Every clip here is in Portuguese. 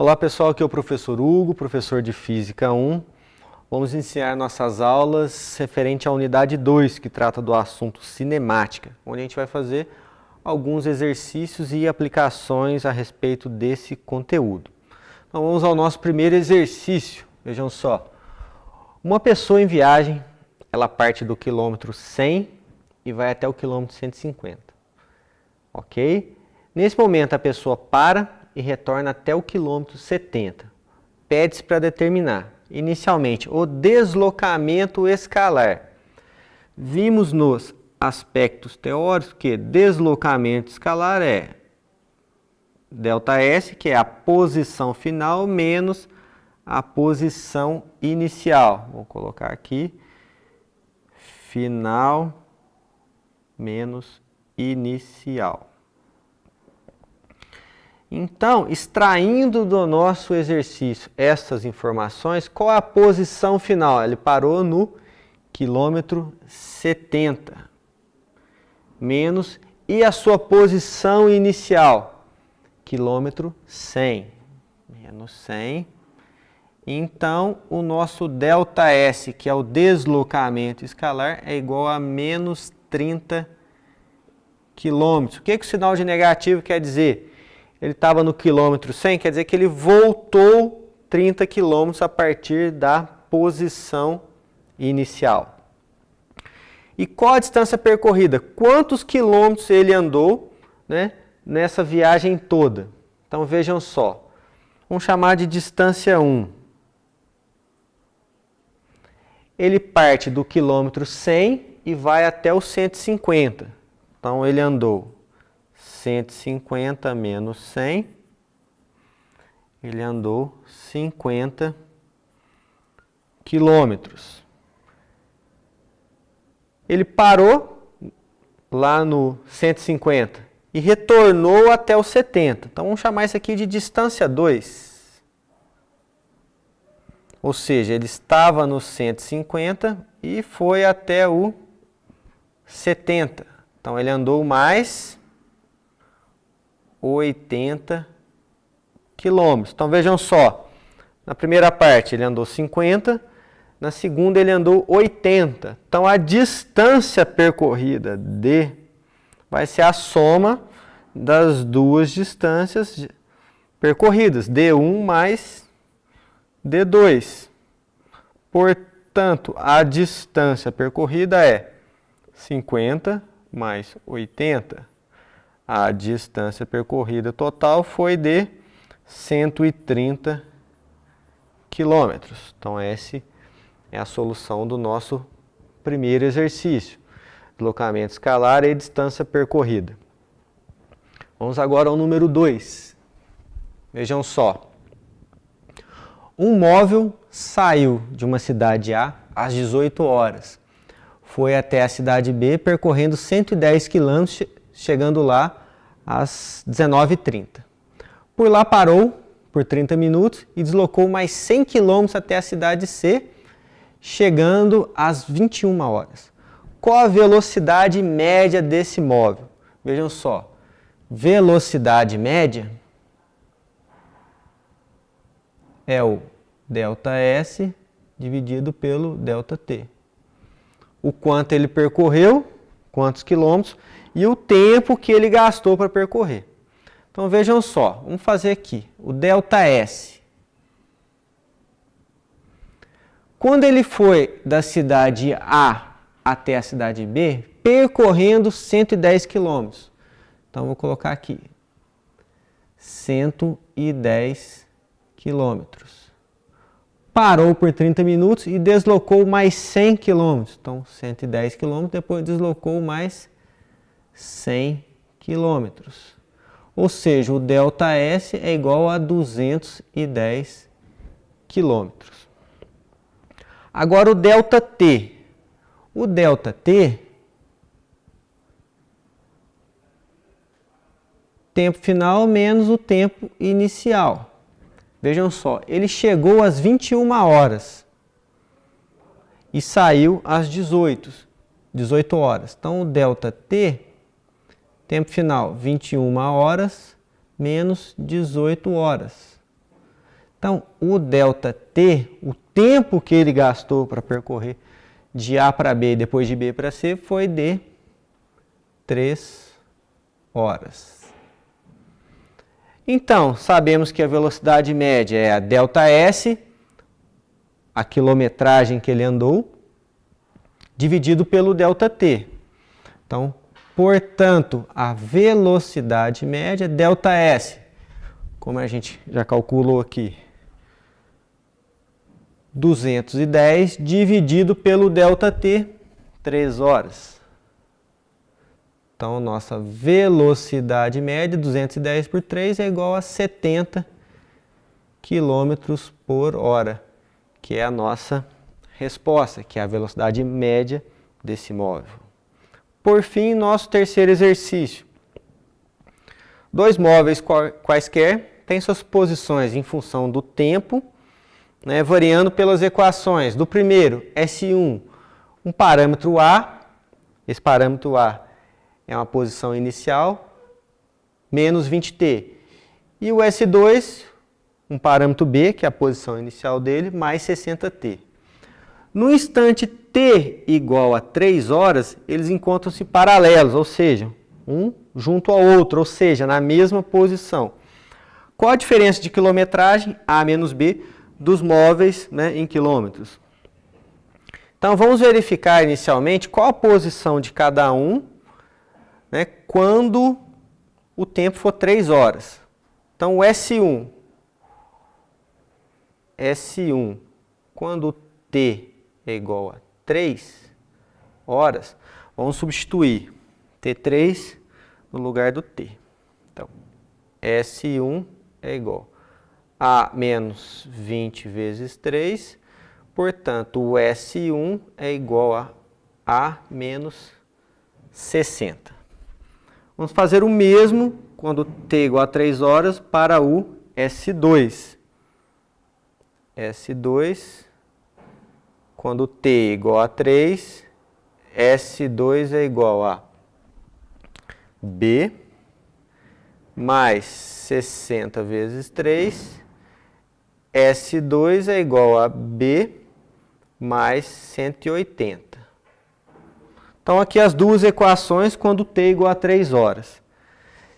Olá pessoal, aqui é o professor Hugo, professor de Física 1. Vamos iniciar nossas aulas referente à unidade 2, que trata do assunto cinemática, onde a gente vai fazer alguns exercícios e aplicações a respeito desse conteúdo. Então vamos ao nosso primeiro exercício. Vejam só, uma pessoa em viagem, ela parte do quilômetro 100 e vai até o quilômetro 150, ok? Nesse momento a pessoa para e retorna até o quilômetro 70. Pede-se para determinar, inicialmente, o deslocamento escalar. Vimos nos aspectos teóricos que deslocamento escalar é ΔS, que é a posição final, menos a posição inicial. Vou colocar aqui, final menos inicial. Então, extraindo do nosso exercício essas informações, qual a posição final? Ele parou no quilômetro 70, menos, e a sua posição inicial? Quilômetro 100, menos 100. Então, o nosso ΔS, que é o deslocamento escalar, é igual a menos 30 quilômetros. O que o sinal de negativo quer dizer? Ele estava no quilômetro 100, quer dizer que ele voltou 30 quilômetros a partir da posição inicial. E qual a distância percorrida? Quantos quilômetros ele andou, né, nessa viagem toda? Então vejam só, vamos chamar de distância 1. Ele parte do quilômetro 100 e vai até o 150. Então ele andou 150 menos 100, ele andou 50 quilômetros. Ele parou lá no 150 e retornou até o 70. Então vamos chamar isso aqui de distância 2. Ou seja, ele estava no 150 e foi até o 70. Então ele andou mais 80 quilômetros. Então vejam só, na primeira parte ele andou 50, na segunda ele andou 80. Então a distância percorrida D vai ser a soma das duas distâncias percorridas, D1 mais D2. Portanto, a distância percorrida é 50 mais 80. A distância percorrida total foi de 130 quilômetros. Então, essa é a solução do nosso primeiro exercício. Deslocamento escalar e distância percorrida. Vamos agora ao número 2. Vejam só. Um móvel saiu de uma cidade A às 18 horas. Foi até a cidade B percorrendo 110 quilômetros, chegando lá às 19h30. Por lá parou por 30 minutos e deslocou mais 100 km até a cidade C, chegando às 21 horas. Qual a velocidade média desse móvel? Vejam só, velocidade média é o ΔS dividido pelo ΔT. O quanto ele percorreu, quantos quilômetros, e o tempo que ele gastou para percorrer. Então vejam só, vamos fazer aqui o ΔS. Quando ele foi da cidade A até a cidade B, percorrendo 110 km. Então vou colocar aqui 110 km. Parou por 30 minutos e deslocou mais 100 km. Então 110 km, depois deslocou mais 100 quilômetros. Ou seja, o ΔS é igual a 210 quilômetros. Agora o ΔT. O ΔT, tempo final menos o tempo inicial. Vejam só, ele chegou às 21 horas e saiu às 18 horas. Então o ΔT, tempo final 21 horas menos 18 horas. Então, o ΔT, o tempo que ele gastou para percorrer de A para B e depois de B para C foi de 3 horas. Então, sabemos que a velocidade média é a ΔS, a quilometragem que ele andou, dividido pelo ΔT. Então, portanto, a velocidade média, ΔS, como a gente já calculou aqui, 210 dividido pelo ΔT, 3 horas. Então, nossa velocidade média, 210 por 3, é igual a 70 km por hora, que é a nossa resposta, que é a velocidade média desse móvel. Por fim, nosso terceiro exercício. Dois móveis quaisquer têm suas posições em função do tempo, né, variando pelas equações. Do primeiro, S1, um parâmetro A, esse parâmetro A é uma posição inicial, menos 20t. E o S2, um parâmetro B, que é a posição inicial dele, mais 60t. No instante t igual a 3 horas, eles encontram-se paralelos, ou seja, um junto ao outro, ou seja, na mesma posição. Qual a diferença de quilometragem, A menos B, dos móveis, né, em quilômetros? Então, vamos verificar inicialmente qual a posição de cada um, né, quando o tempo for 3 horas. Então, o S1, quando t é igual a 3 horas, vamos substituir T3 no lugar do T. Então, S1 é igual a menos 20 vezes 3, portanto, o S1 é igual a menos 60. Vamos fazer o mesmo quando t é igual a 3 horas para o S2. S2, quando t é igual a 3, S2 é igual a B mais 60 vezes 3, S2 é igual a B mais 180. Então, aqui as duas equações quando t é igual a 3 horas.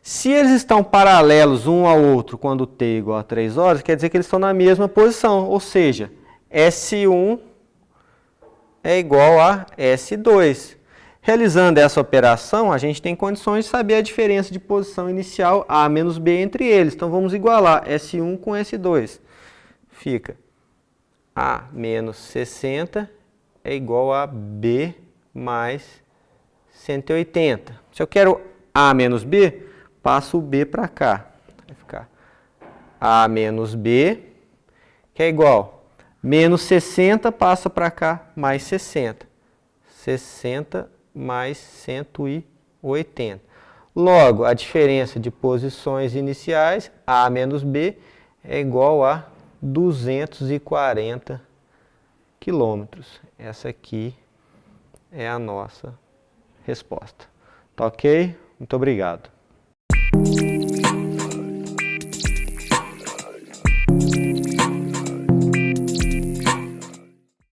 Se eles estão paralelos um ao outro quando t é igual a 3 horas, quer dizer que eles estão na mesma posição, ou seja, S1 é igual a S2. Realizando essa operação, a gente tem condições de saber a diferença de posição inicial A menos B entre eles. Então, vamos igualar S1 com S2. Fica A menos 60 é igual a B mais 180. Se eu quero A menos B, passo o B para cá. Vai ficar A menos B, que é igual menos 60, passa para cá, mais 60. 60 mais 180. Logo, a diferença de posições iniciais, A menos B, é igual a 240 quilômetros. Essa aqui é a nossa resposta. Tá ok? Muito obrigado.